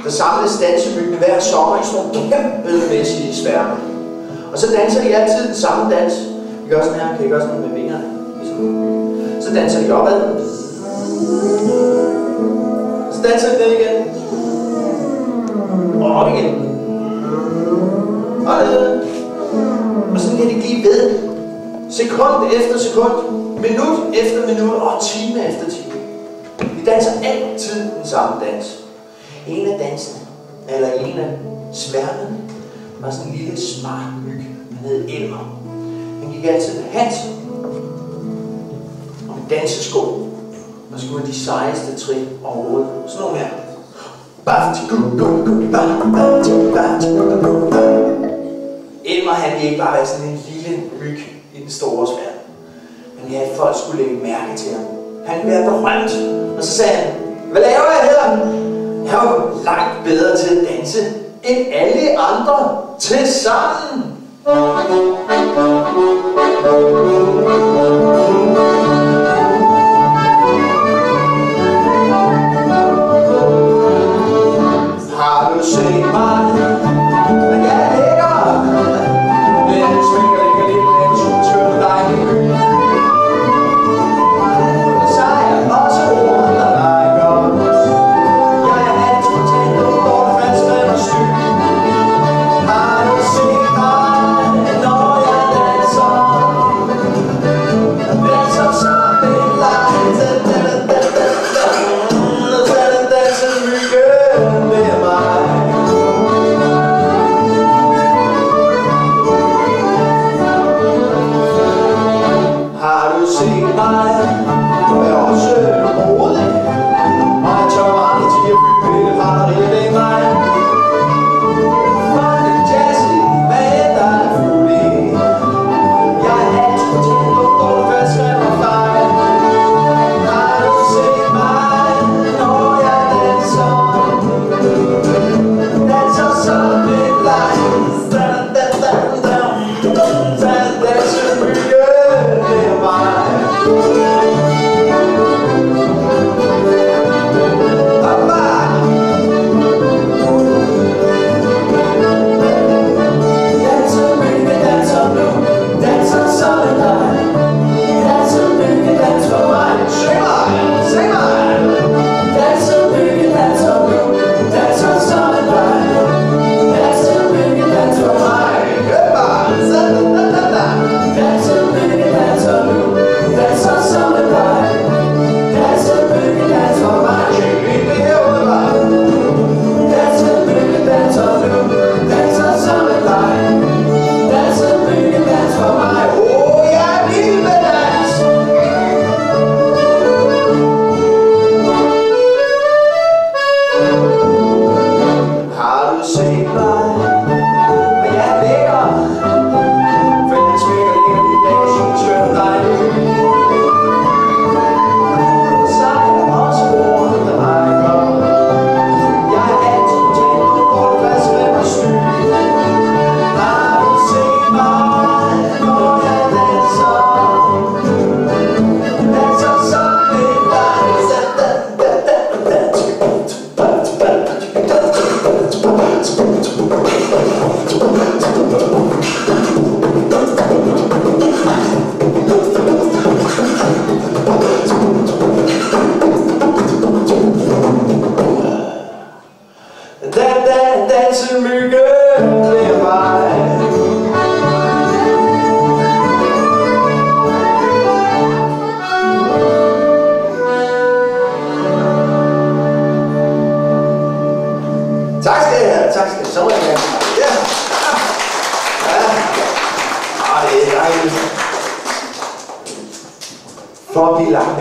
Der samles dansebygning hver sommer i sådan nogle kæmpemæssige sværme. Og så danser de altid den samme dans. Vi gør sådan her, kan I gøre sådan med vingerne? Så danser de opad. Så danser de ned igen. Og op igen. Og ned. Og sådan kan de blive ved. Sekund efter sekund. Minut efter minut. Og time efter time. Vi danser altid den samme dans. En af dansene, eller en af sværmene, var sådan en lille smart myg. Han hed Elmer. Han gik altid med hat og med dansesko. Og skulle have de sejeste trin overhovedet. Sådan nogle her. Elmer, han ville ikke bare være sådan en lille myg i den store sværm. Han ville have, at folk skulle lægge mærke til ham. Han ville være berømt. Og så sagde han, hvad laver jeg her? Jeg er jo langt bedre til at danse end alle andre til sammen. Har du set mig? Men jeg ligger med en svinger, ligger lidt med en super dejlig by. Så er jeg også rundt og leger. Har du set mig, når jeg danser?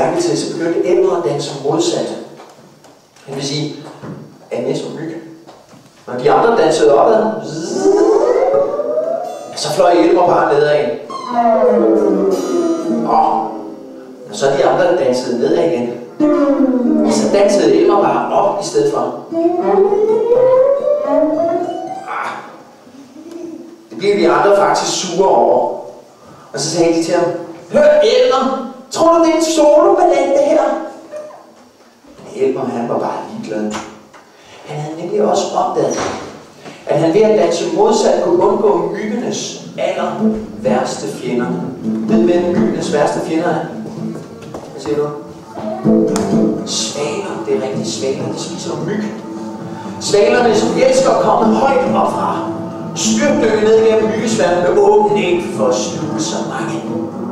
mærke til, så begyndte Elmer at danse modsat. Det vil sige, Anne som myg. Når de andre dansede opad, så fløj Elmer bare nedad. Og når så de andre dansede nedad igen, så dansede Elmer bare op i stedet for. Det blev de andre faktisk sure over. Og så sagde de til ham, hør Elmer, tror du det er en soloballet det her? Elmer han var bare ligeglad. Han havde nemlig også opdaget, at han ved at danse modsat kunne undgå myggenes aller værste fjender. Ved du, hvad myggenes værste fjender er? Hvad siger du? Svaler. Det er rigtigt, svaler. De spiser myg. Svalerne, som elsker at komme højt op fra, styrtdykke ned gennem myggesværmen med åben næb for at sluge så mange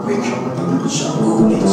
myg som muligt.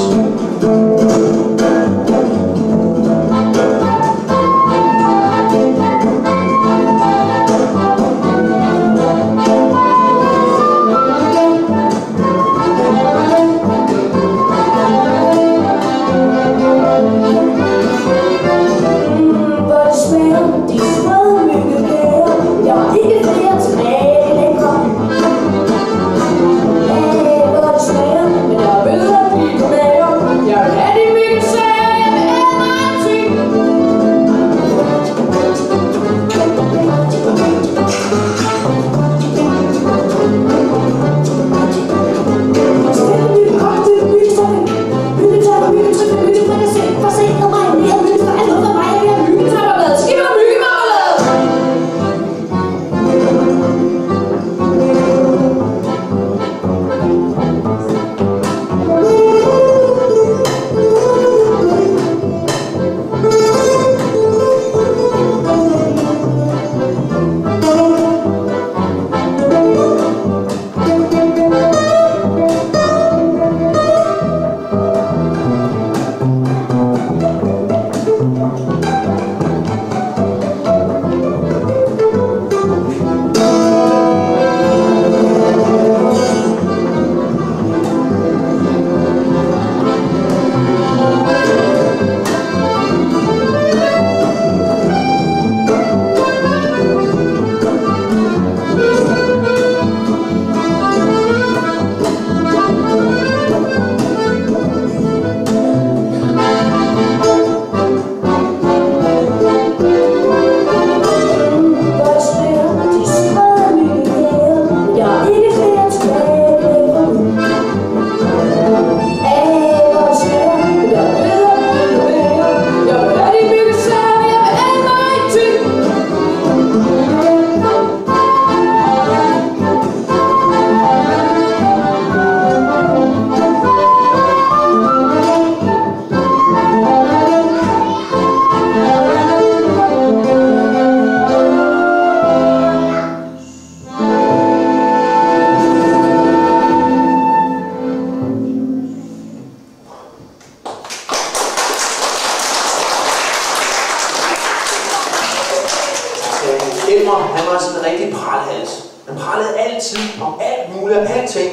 Han var sådan en rigtig pralhals. Han prallede altid om alt muligt og alting.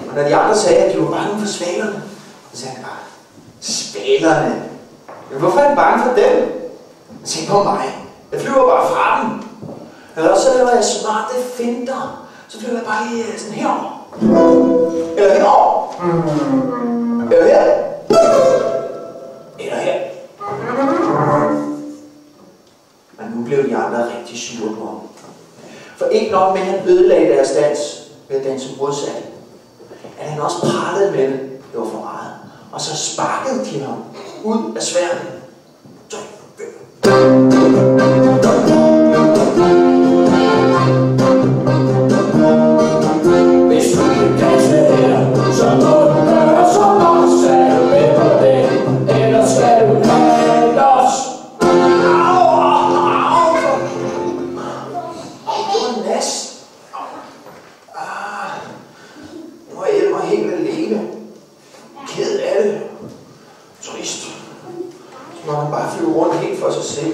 Og når de andre sagde, at de var bange for svalerne, så sagde han bare, svalerne? Men hvorfor er han bange for dem? Se på mig. Jeg flyver bare fra dem. Eller også så laver jeg smarte finter. Så flyver jeg bare lige sådan herover. Eller herover. Eller her. Eller her. Men nu blev de andre rigtig sure på ham. For ikke nok med, at han ødelagde deres dans ved at danse modsat, at han også pralede med det. Det var for meget. Og så sparkede de ham ud af sværden. Hvis du vil danse her, så må du gøre som os. Er du med på det, eller skal du have os? Nu er Elmer helt alene. Ked af det. Trist. Så må han bare flyve rundt helt for sig selv.